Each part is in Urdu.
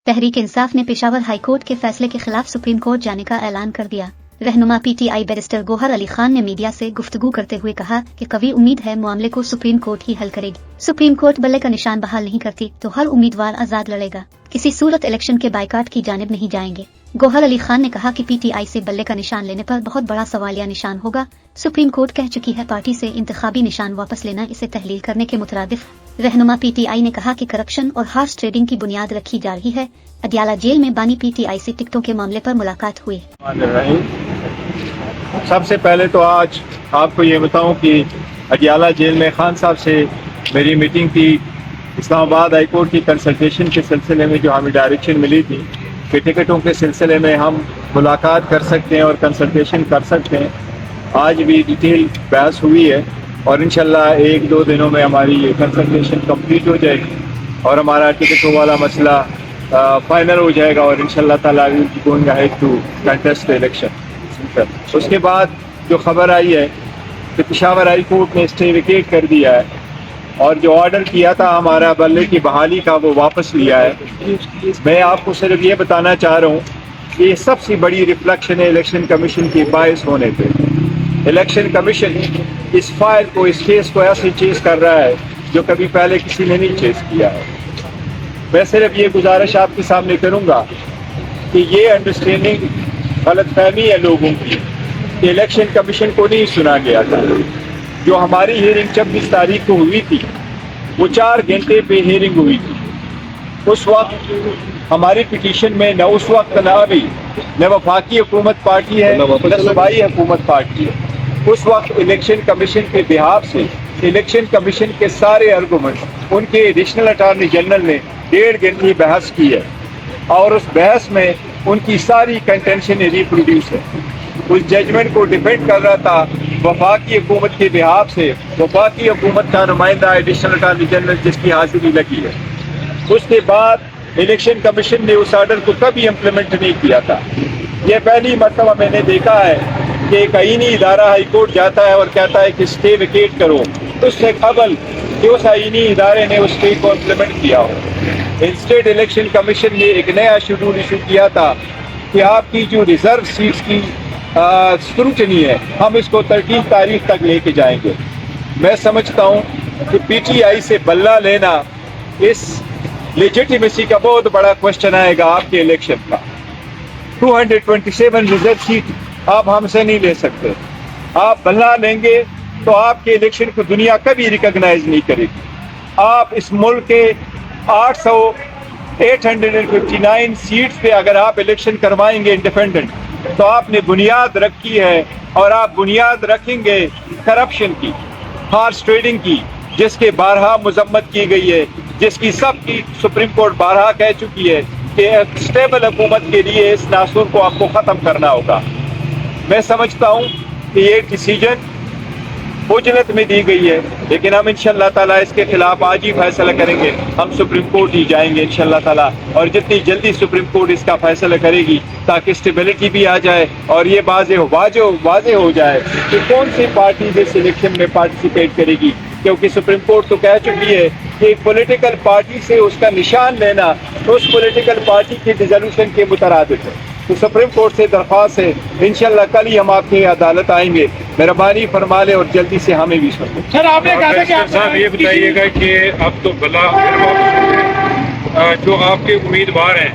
تحریک انصاف نے پشاور ہائی کورٹ کے فیصلے کے خلاف سپریم کورٹ جانے کا اعلان کر دیا۔ رہنما پی ٹی آئی بیرسٹر گوہر علی خان نے میڈیا سے گفتگو کرتے ہوئے کہا کہ قوی امید ہے معاملے کو سپریم کورٹ ہی حل کرے گی۔ سپریم کورٹ بلے کا نشان بحال نہیں کرتی تو ہر امیدوار آزاد لڑے گا، کسی صورت الیکشن کے بائیکاٹ کی جانب نہیں جائیں گے۔ گوہر علی خان نے کہا کہ پی ٹی آئی سے بلے کا نشان لینے پر بہت بڑا سوالیہ نشان ہوگا۔ سپریم کورٹ کہہ چکی ہے پارٹی سے انتخابی نشان واپس لینا اسے تحلیل کرنے کے مترادف۔ رہنما پی ٹی آئی نے کہا کہ کرپشن اور ہارس ٹریڈنگ کی بنیاد رکھی جا رہی ہے۔ اڈیالہ جیل میں بانی پی ٹی آئی سے ٹکٹوں کے معاملے پر ملاقات ہوئی۔ سب سے پہلے تو آج آپ کو یہ بتاؤں کہ اڈیالہ جیل میں خان صاحب سے میری میٹنگ تھی۔ اسلام آباد ہائی کورٹ کی کنسلٹیشن کے سلسلے میں جو ہمیں ڈائریکشن ملی تھی کہ ٹکٹوں کے سلسلے میں ہم ملاقات کر سکتے ہیں اور کنسلٹیشن کر سکتے ہیں، آج بھی ڈیٹیل بحث ہوئی ہے اور انشاءاللہ ایک دو دنوں میں ہماری یہ کنسلٹیشن کمپلیٹ ہو جائے گی اور ہمارا ٹکٹوں والا مسئلہ فائنل ہو جائے گا اور انشاءاللہ تعالیٰ going ahead to contest election. اس کے بعد جو خبر آئی ہے کہ پشاور ہائی کورٹ نے اسٹے ویکیٹ کر دیا ہے اور جو آرڈر کیا تھا ہمارا بلے کی بحالی کا وہ واپس لیا ہے۔ میں آپ کو صرف یہ بتانا چاہ رہا ہوں کہ یہ سب سے بڑی ریفلیکشن ہے الیکشن کمیشن کے باعث ہونے پہ۔ الیکشن کمیشن اس فائل کو، اس کیس کو ایسے چیز کر رہا ہے جو کبھی پہلے کسی نے نہیں چیز کیا ہے۔ میں صرف یہ گزارش آپ کے سامنے کروں گا کہ یہ انڈرسٹینڈنگ غلط فہمی ہے لوگوں کی کہ الیکشن کمیشن کو نہیں سنا گیا تھا۔ جو ہماری ہیئرنگ 26 تاریخ کو ہوئی تھی وہ 4 گھنٹے پہ ہیئرنگ ہوئی تھی۔ اس وقت ہماری پٹیشن میں نہ اس وقت نہ ابھی نہ وفاقی حکومت پارٹی ہے نہ صوبائی حکومت پارٹی ہے۔ اس وقت الیکشن کمیشن کے بہاف سے الیکشن کمیشن کے سارے آرگومنٹ ان کے ایڈیشنل اٹارنی جنرل نے 1.5 گھنٹے بحث کی ہے اور اس بحث میں ان کی ساری کنٹینشن ریپروڈیوس ہے۔ اس ججمنٹ کو ڈیفینڈ کر رہا تھا وفاقی حکومت کے بہاف سے وفاقی حکومت کا نمائندہ ایڈیشنل اٹارنی جنرل جس کی حاضری لگی ہے۔ اس کے بعد الیکشن کمیشن نے اس آرڈر کو کبھی امپلیمنٹ نہیں کیا تھا۔ یہ پہلی مرتبہ میں نے دیکھا ہے کہ ایک آئینی ادارہ ہائی کورٹ جاتا ہے اور کہتا ہے کہ اسٹے ویکیٹ کرو، اس سے قبل کہ اس آئینی ادارے نے اس اسٹے کو امپلیمنٹ کیا ہو۔ اسٹیٹ الیکشن کمیشن نے ایک نیا شیڈول ایشو کیا تھا کہ آپ کی جو ریزرو سیٹس کی اسکروٹنی ہے ہم اس کو 13 تاریخ تک لے کے جائیں گے۔ میں سمجھتا ہوں کہ پی ٹی آئی سے بلہ لینا اس لیجیٹیمیسی کا بہت بڑا کوشچن آئے گا آپ کے الیکشن کا۔ 227 ریزرو سیٹ آپ ہم سے نہیں لے سکتے۔ آپ بلہ لیں گے تو آپ کے الیکشن کو دنیا کبھی ریکگنائز نہیں کرے گی۔ آپ اس ملک کے 859 سیٹس پہ اگر آپ الیکشن کروائیں گے انڈیپینڈنٹ تو آپ نے بنیاد رکھی ہے اور آپ بنیاد رکھیں گے کرپشن کی، ہارس ٹریڈنگ کی، جس کے بارہا مذمت کی گئی ہے، جس کی سب کی سپریم کورٹ بارہا کہہ چکی ہے کہ اسٹیبل حکومت کے لیے اس ناسور کو آپ کو ختم کرنا ہوگا۔ میں سمجھتا ہوں کہ یہ ڈیسیجن اجلت میں دی گئی ہے لیکن ہم انشاءاللہ تعالیٰ اس کے خلاف آج ہی فیصلہ کریں گے۔ ہم سپریم کورٹ ہی جائیں گے انشاءاللہ تعالیٰ اور جتنی جلدی سپریم کورٹ اس کا فیصلہ کرے گی تاکہ اسٹیبلٹی بھی آ جائے اور یہ واضح ہو جائے کہ کون سی پارٹی اس الیکشن میں پارٹیسپیٹ کرے گی، کیونکہ سپریم کورٹ تو کہہ چکی ہے کہ ایک پولیٹیکل پارٹی سے اس کا نشان لینا اس پولیٹیکل پارٹی کی ڈیزولوشن کے مترادف ہے۔ تو سپریم کورٹ سے درخواست ہے انشاءاللہ کل ہی ہم آپ کی عدالت آئیں گے، مہربانی فرما لیں اور جلدی سے ہمیں بھی سنیں۔ سر آپ نے کہا کہ صاحب یہ بتائیے گا کہ اب تو بلا جو آپ کے امیدوار ہیں،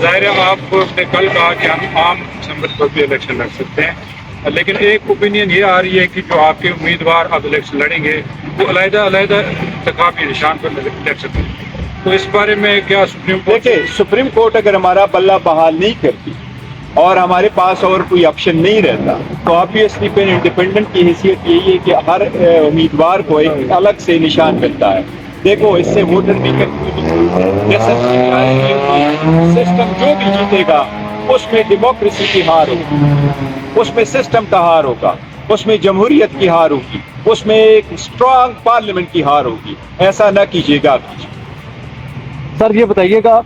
ظاہر ہے آپ نے کل کہا کہ ہم عام اسمبلی پر بھی الیکشن لڑ سکتے ہیں، لیکن ایک اوپینین یہ آ رہی ہے کہ جو آپ کے امیدوار اب الیکشن لڑیں گے وہ علیحدہ انتخابی نشان پر لڑ سکتے ہیں، تو اس بارے میں کیا سپریم کورٹ؟ دیکھیں سپریم کورٹ اگر ہمارا بلہ بحال نہیں کرتی اور ہمارے پاس اور کوئی آپشن نہیں رہتا تو آبویسلی پھر انڈیپینڈنٹ کی حیثیت یہی ہے کہ ہر امیدوار کو ایک الگ سے نشان ملتا ہے۔ دیکھو اس سے ووٹر بھی سسٹم جو بھی جیتے گا اس میں ڈیموکریسی کی ہار ہوگی، اس میں سسٹم کا ہار ہوگا، اس میں جمہوریت کی ہار ہوگی، اس میں ایک اسٹرانگ پارلیمنٹ کی ہار ہوگی۔ ایسا نہ کیجیے گا۔ سر یہ بتائیے گا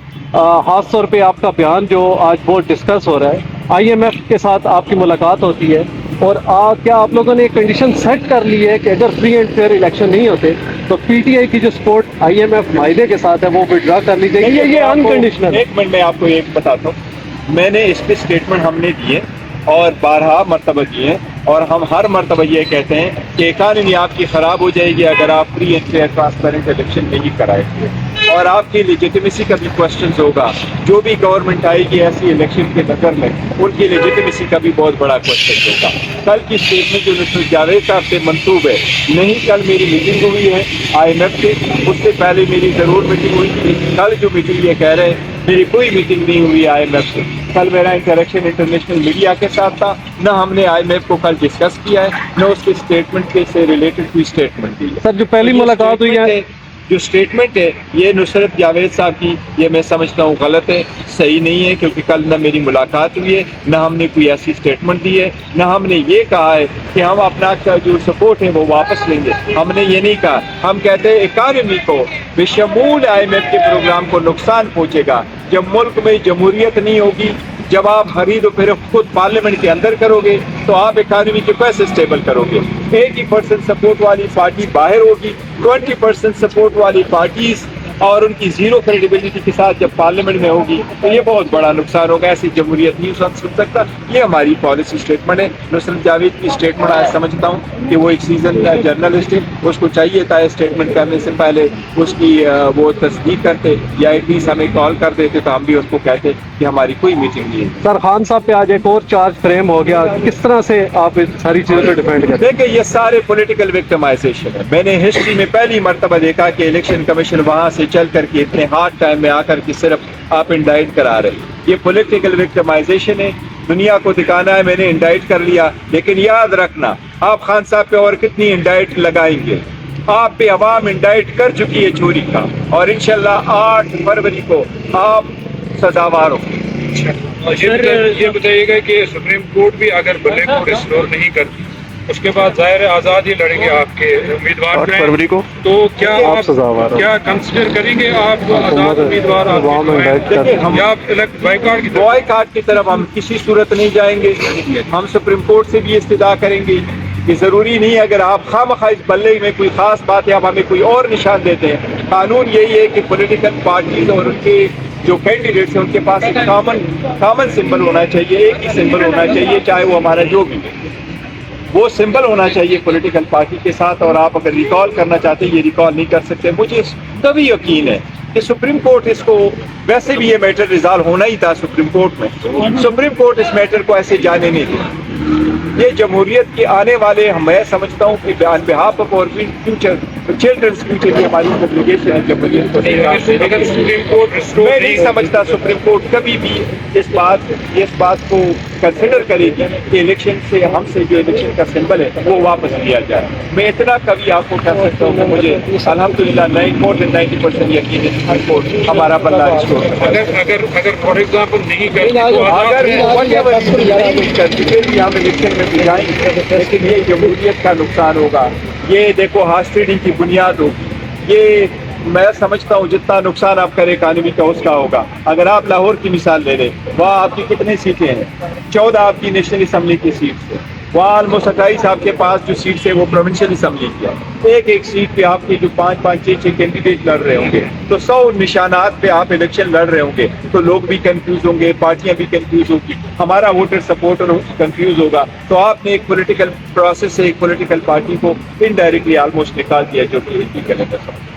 خاص طور پہ آپ کا بیان جو آج بہت ڈسکس ہو رہا ہے، آئی ایم ایف کے ساتھ آپ کی ملاقات ہوتی ہے اور کیا آپ لوگوں نے کنڈیشن سیٹ کر لی ہے کہ اگر فری اینڈ فیئر الیکشن نہیں ہوتے تو پی ٹی آئی کی جو سپورٹ آئی ایم ایف معاہدے کے ساتھ ہے وہ وڈرا کر لی جائے گی، یہ انکنڈیشنل؟ ایک منٹ میں آپ کو ایک بتاتا ہوں، میں نے اس پہ اسٹیٹمنٹ ہم نے دیے اور بارہا مرتبہ دیے ہیں، اور ہم ہر مرتبہ یہ کہتے ہیں کہ اکانومی آپ کی خراب ہو جائے گی اگر آپ free and fair transparent election نہیں کرائیں گے، اور آپ کی لیجیٹمیسی کا بھی کوشچنز ہوگا. جو بھی گورنمنٹ آئے گی ایسی الیکشن کے نظر میں ان کی لیجیٹمیسی کا بھی بہت بڑا کوشچن ہوگا. کل کی اسٹیٹمنٹ جو مسٹر جاوید صاحب سے منسوب ہے، نہیں کل میری میٹنگ ہوئی ہے آئی ایم ایف سے، اس سے پہلے میری ضرور میٹنگ ہوئی تھی. کل جو میٹنگ یہ کہہ رہے ہیں میری کوئی میٹنگ نہیں ہوئی آئی ایم ایف سے. کل میرا انٹریکشن انٹرنیشنل میڈیا کے ساتھ تھا، نہ ہم نے آئی ایم ایف کو کل ڈسکس کیا ہے، نہ اس کے اسٹیٹمنٹ کے سے ریلیٹڈ کوئی اسٹیٹمنٹ دی ہے. سر جو پہلی ملاقات ہوئی ہے، جو اسٹیٹمنٹ ہے یہ نصرت جاوید صاحب کی، یہ میں سمجھتا ہوں غلط ہے، صحیح نہیں ہے، کیونکہ کل نہ میری ملاقات ہوئی ہے، نہ ہم نے کوئی ایسی اسٹیٹمنٹ دی ہے، نہ ہم نے یہ کہا ہے کہ ہم اپنا جو سپورٹ ہے وہ واپس لیں گے. ہم نے یہ نہیں کہا. ہم کہتے ہیں اکانومی کو بشمول آئی ایم ایف کے پروگرام کو نقصان پہنچے گا جب ملک میں جمہوریت نہیں ہوگی. جب آپ خرید و فروخت خود پارلیمنٹ کے اندر کرو گے تو آپ اکانومی کو کیسے اسٹیبل کرو گے؟ 80% سپورٹ والی پارٹی باہر ہوگی، 20% سپورٹ والی پارٹیز اور ان کی زیرو کریڈیبلٹی کے ساتھ جب پارلیمنٹ میں ہوگی تو یہ بہت بڑا نقصان ہوگا. ایسی جمہوریت نہیں سن سکتا. یہ ہماری پالیسی اسٹیٹمنٹ ہے. نصرت جاوید کی اسٹیٹمنٹ آج سمجھتا ہوں کہ وہ ایک سیزن کا جرنلسٹ ہے، اس کو چاہیے تھا اسٹیٹمنٹ کرنے سے پہلے اس کی وہ تصدیق کرتے یا ایٹ لیسٹ ہمیں کال کر دیتے تو ہم بھی اس کو کہتے کہ ہماری کوئی میٹنگ نہیں ہے. سر خان صاحب پہ آج ایک اور چارج فریم ہو گیا، کس طرح سے آپ اس ساری چیزوں کو ڈیفینڈ کرتے ہیں؟ دیکھیں یہ سارے پولیٹیکل وکٹمائزیشن ہے. میں نے ہسٹری میں پہلی مرتبہ دیکھا کہ الیکشن کمیشن وہاں سے چل کر کے اتنے ہارڈ ٹائم میں آ کر کے صرف آپ انڈائٹ کرا رہے ہیں. یہ پولیٹیکل وکٹمائزیشن ہے. دنیا کو دکھانا ہے میں نے انڈائٹ کر لیا، لیکن یاد رکھنا آپ خان صاحب پہ اور کتنی انڈائٹ لگائیں گے؟ آپ پہ عوام انڈائٹ کر چکی ہے چوری کا، اور انشاءاللہ 8 فروری کو آپ سزاوار ہو. یہ بتائیے گا کہ سپریم کورٹ بھی اگر بلے کو ریسٹور نہیں کرتی اس کے بعد ظاہر آزاد ہی لڑیں گے آپ کے امیدوار 8 فروری کو، تو کیا آپ سزاوار کیا کنسیڈر کریں گے آپ آزاد امیدوار بوائے کاٹ کی طرف ہم کسی صورت نہیں جائیں گے. ہم سپریم کورٹ سے بھی استدعا کریں گے کہ ضروری نہیں اگر آپ خواہ اس بلے میں کوئی خاص بات ہے آپ ہمیں کوئی اور نشان دیتے ہیں. قانون یہی ہے کہ پولیٹیکل پارٹیز اور ان کے جو کینڈیڈیٹس ہیں ان کے پاس ایک کامن سمبل ہونا چاہیے، ایک ہی سمبل ہونا چاہیے چاہے وہ ہمارا جو بھی ہے، وہ سمبل ہونا چاہیے پولیٹیکل پارٹی کے ساتھ. اور آپ اگر ریکال کرنا چاہتے ہیں یہ ریکال نہیں کر سکتے. مجھے کبھی یقین ہے کہ سپریم کورٹ اس کو، ویسے بھی یہ میٹر ریزالو ہونا ہی تھا سپریم کورٹ میں، سپریم کورٹ اس میٹر کو ایسے جانے نہیں دے. یہ جمہوریت کے آنے والے میں سمجھتا ہوں کہ آن بہاف آف اور فیوچر چلڈرنس فیوچر کی ہماری اوبلیگیشن ہے جمہوریت کو. میں نہیں سمجھتا سپریم کورٹ کبھی بھی اس بات کو کنسیڈر کرے گی کہ الیکشن سے ہم سے جو الیکشن کا سمبل ہے وہ واپس لیا جائے. میں اتنا کبھی آپ کو کہہ سکتا ہوں کہ مجھے الحمدللہ 90% یقین ہے ہمارا بلہ ریسٹور. اگر فار ایگزامپل نہیں کرتی ہم الیکشن میں بھی جائیں گے، لیکن یہ جمہوریت کا نقصان ہوگا. یہ دیکھو ہارس ٹریڈنگ کی بنیاد ہوگی. یہ میں سمجھتا ہوں جتنا نقصان آپ کرے اکانومی کا اس کا ہوگا. اگر آپ لاہور کی مثال لے لیں، وہاں آپ کی کتنی سیٹیں ہیں؟ 14 آپ کی نیشنل اسمبلی کی سیٹ سے. وہاں آلموسٹ 28 آپ کے پاس جو سیٹ ہے وہ پروونشل اسمبلی کی ہے. ایک سیٹ پہ آپ کے جو 5 6 کینڈیڈیٹ لڑ رہے ہوں گے تو 100 نشانات پہ آپ الیکشن لڑ رہے ہوں گے تو لوگ بھی کنفیوز ہوں گے، پارٹیاں بھی کنفیوز ہوگی، ہمارا ووٹر سپورٹر کنفیوز ہوگا. تو آپ نے ایک پولیٹیکل پروسیس سے ایک پولیٹیکل پارٹی کو انڈائریکٹلی آلموسٹ نکال دیا جو کہ غلط ہے.